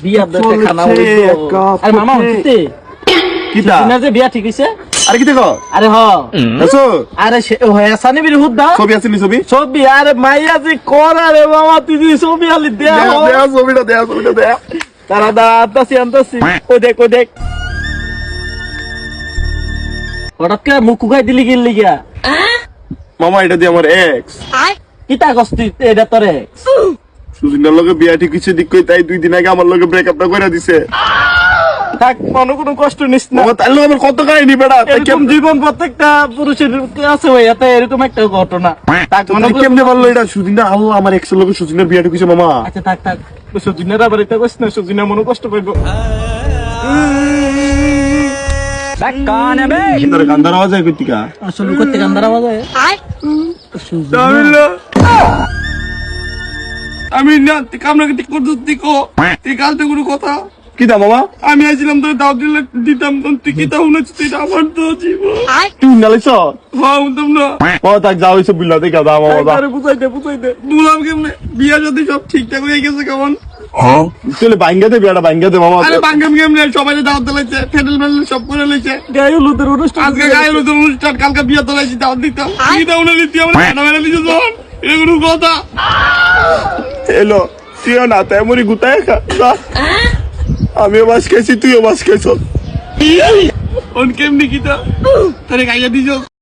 বিয়া দেখে খানা হইলো আরে মামা হইতে কিটা না যে বিয়া ঠিক হইছে আরে কি দেখো আরে হ আছো আরে হয়াসানি বির হুদা ছবি আছে নি ছবি ছবি আরে মাইয়া যে করা রে মামা তুই যে ছবি আলি দেয়া দেয়া ছবিটা দেয়া তারা দা আনতাছি ও দেখ হঠাৎ করে মুখ কুকাই দিলি গেলি গিয়া মামা এটা দিয়ে আমার এক্স কিতা কস্তি এটা তোরে সুজিনার লগে বিয়া ঠিক কিছু দিক কই তাই 2 দিন আগে আমার লগে ব্রেকআপটা কইরা দিছে থাক মনে কোনো কষ্ট নিস না মামা তার লগে আমার কত কাহিনী বেড়া তাই এরকম জীবন প্রত্যেকটা পুরুষের আছে ভাই এত এরকম একটা ঘটনা থাক মনে কেমনে বললো এটা সুজিনা আল্লাহ আমার এক্সের লগে সুজিনার বিয়া ঠিক হইছে মামা আচ্ছা থাক সজিনের আবার এটা কইস না সজিনা মনে কষ্ট পাইব তোর গান্ধার আওয়াজ হয় কইতিকা আসলে করতে গান্ধার আওয়াজ হয় আমি না কামনা কি করতে দিকো তুই কালতে কোনো কথা কি দা মামা আমি আইছিলাম তোর দাও দিলে দিতাম তুই কি তাও না তুই আমার তো জীবন তুই নালিছ হ্যাঁ উঠতাম না ও তাক যাও হইছে বুঝলা দেখা দাও মামা আরে বুঝাইতে বললাম কেমনে বিয়া যদি সব ঠিকঠাক হয়ে গেছে কেমন তুই বাইঙ্গাতে বিয়াটা বাইঙ্গাতে মামা আরে বাঙ্গাম কেমনে সবাই দাওয়াত দিলাইছে ফেডেল মেডেল সব করে লইছে গায়ে হলুদের অনুষ্ঠান আজকে গায়ে হলুদের অনুষ্ঠান কালকে বিয়া তোলাইছি দাওয়াত দিতাম তুই দাও না লিখতি আমার খানা মেলা লিখে যখন এটা কোনো কথা এলো তুইও না তেমনই গুতায় খা যা। আমিও বাস খাইছি তুইও বাস খাইছ কেমনি কিতা তোরে গাইয়া দিছ